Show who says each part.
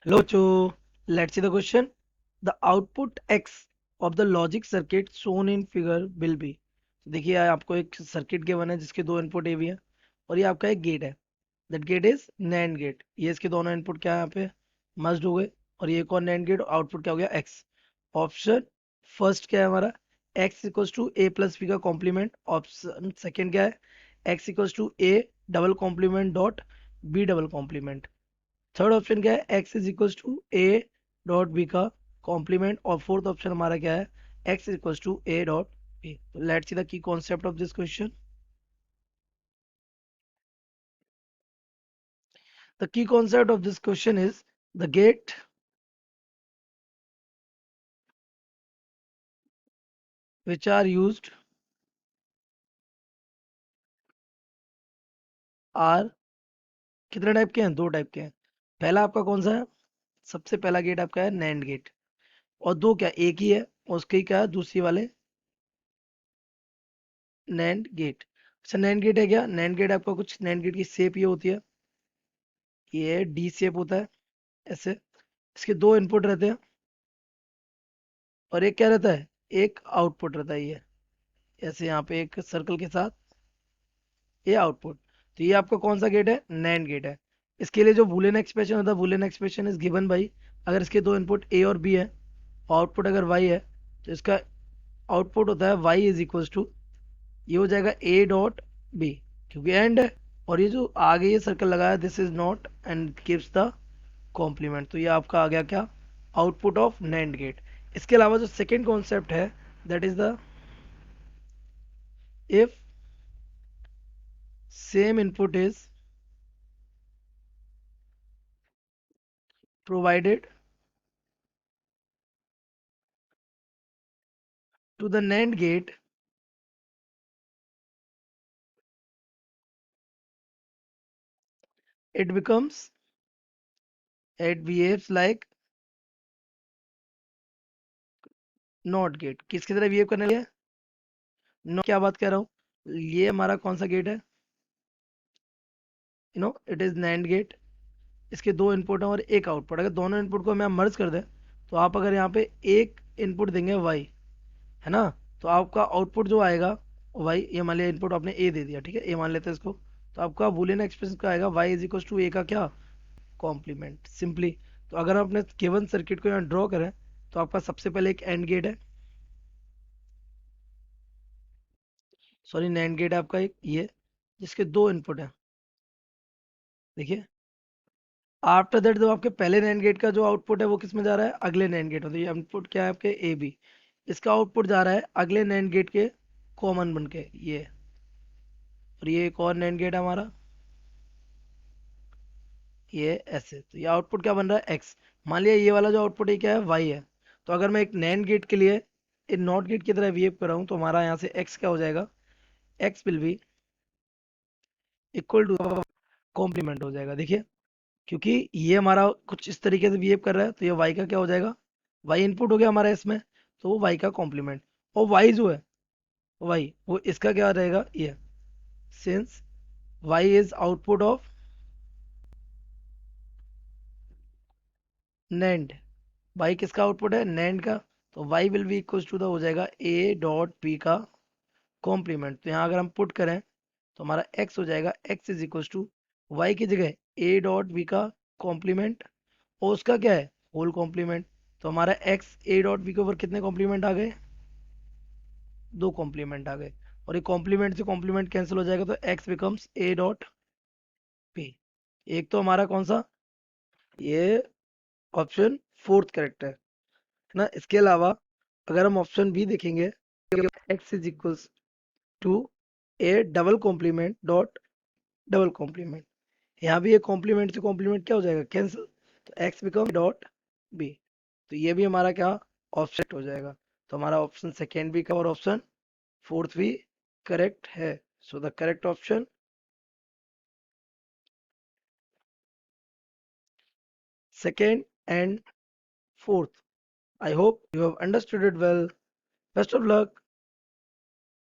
Speaker 1: Hello, Cho. Let's see the question. The output X of the logic circuit shown in figure will be. तो देखिए आपको एक circuit given है जिसके दो इनपुट ए बी है और ये आपका एक गेट है. That gate is NAND gate. ये इसके दोनों इनपुट क्या है यहाँ पे मर्ज हो गए और ये एक और नैंड गेट. आउटपुट क्या हो गया एक्स. ऑप्शन फर्स्ट क्या है हमारा X equals to A plus B का कॉम्प्लीमेंट. ऑप्शन सेकंड क्या है X equals to A double complement dot B double complement. Third option क्या है X is equals to A dot B का complement. और फोर्थ ऑप्शन हमारा क्या है X is equals to A dot B. Let's see the key concept of this question. The key concept of this question is the gate which are used are कितने type के हैं दो type के हैं. पहला आपका कौन सा है सबसे पहला गेट आपका है नैंड गेट. और दो क्या एक ही है उसके ही क्या है दूसरी वाले नैंड गेट. अच्छा नैंड गेट है क्या नैंड गेट आपका कुछ नैंड गेट की शेप ये होती है. ये डी शेप होता है ऐसे. इसके दो इनपुट रहते हैं और एक क्या रहता है एक आउटपुट रहता है. ये ऐसे यहाँ पे एक सर्कल के साथ ये आउटपुट. तो ये आपका कौन सा गेट है नैंड गेट है. इसके लिए जो बूलियन एक्सप्रेशन होता है Boolean expression is given by अगर इसके दो इनपुट ए और बी है और आउटपुट अगर वाई है तो इसका आउटपुट होता है वाई इज इक्वल्स टू ये हो जाएगा ए डॉट बी क्योंकि एंड है. और ये जो आगे ये सर्कल लगाया this is not AND gives the complement. तो ये आपका आ गया क्या आउटपुट ऑफ नैंड गेट. इसके अलावा जो सेकेंड कॉन्सेप्ट है that is the if same input is provided to the NAND gate it becomes it behaves like not gate. किसकी तरह बिहेव करने लगे नॉट. क्या बात कर रहा हूँ ये हमारा कौन सा गेट है इट इज नैंड गेट. इसके दो इनपुट हैं और एक आउटपुट. अगर दोनों इनपुट को हम मर्ज कर दें तो आप अगर यहाँ पे एक इनपुट देंगे वाई है ना तो आपका आउटपुट जो आएगा वाई. ये मान लिया इनपुट आपने ए दे दिया ठीक है ए मान लेते हैं इसको. तो आपका बूलियन एक्सप्रेशन का आएगा वाई इज इक्वल टू ए का क्या कॉम्प्लीमेंट सिंपली. तो अगर हम अपने गिवन सर्किट को यहाँ ड्रॉ करें तो आपका सबसे पहले एक एंड गेट है सॉरी नैंड गेट है आपका एक ये जिसके दो इनपुट है. देखिए आफ्टर दैट जो आपके पहले नैंड गेट का जो आउटपुट है वो किस में जा रहा है अगले नैंड गेट में. तो ये इनपुट क्या है आपके ए बी. इसका आउटपुट जा रहा है अगले नैंड गेट के कॉमन बन के ये. और ये एक और नैंड गेट है हमारा ये ऐसे. तो ये आउटपुट क्या बन रहा है एक्स. मान लिया ये वाला जो आउटपुट है क्या है वाई है. तो अगर मैं एक नैंड गेट के लिए एक नॉट गेट की तरह बिहेव कर रहा हूँ तो हमारा यहाँ से एक्स क्या हो जाएगा X will be equal to complement हो जाएगा. देखिए क्योंकि ये हमारा कुछ इस तरीके से बिहेव कर रहा है तो ये वाई का क्या हो जाएगा वाई इनपुट हो गया हमारा इसमें. तो वो वाई का कॉम्प्लीमेंट. और वाई जो है वाई वो इसका क्या रहेगा ये since Y is output of NAND. Y किसका आउटपुट है नैंड का. तो Y will be equal to the हो जाएगा ए डॉट बी का कॉम्प्लीमेंट. तो यहाँ अगर हम पुट करें तो हमारा एक्स हो जाएगा X is equal to Y की जगह ए डॉट बी का कॉम्प्लीमेंट और उसका क्या है होल कॉम्प्लीमेंट. तो हमारा एक्स ए डॉट बी के ऊपर कितने कॉम्प्लीमेंट आ गए दो कॉम्प्लीमेंट आ गए. और ये कॉम्प्लीमेंट से कॉम्प्लीमेंट कैंसिल हो जाएगा तो x becomes a dot P. एक तो हमारा कौन सा ये ऑप्शन फोर्थ करेक्ट है ना. इसके अलावा अगर हम ऑप्शन बी देखेंगे X is equals to A double complement dot double complement. यहाँ भी ये कॉम्प्लीमेंट से कॉम्प्लीमेंट क्या हो जाएगा कैंसिल. तो एक्स बिकम डॉट बी. तो ये भी हमारा क्या ऑप्शन हो जाएगा. तो हमारा ऑप्शन सेकेंड भी का और ऑप्शन फोर्थ भी करेक्ट है. So the correct option second and fourth. I hope you have understood it well. Best of luck.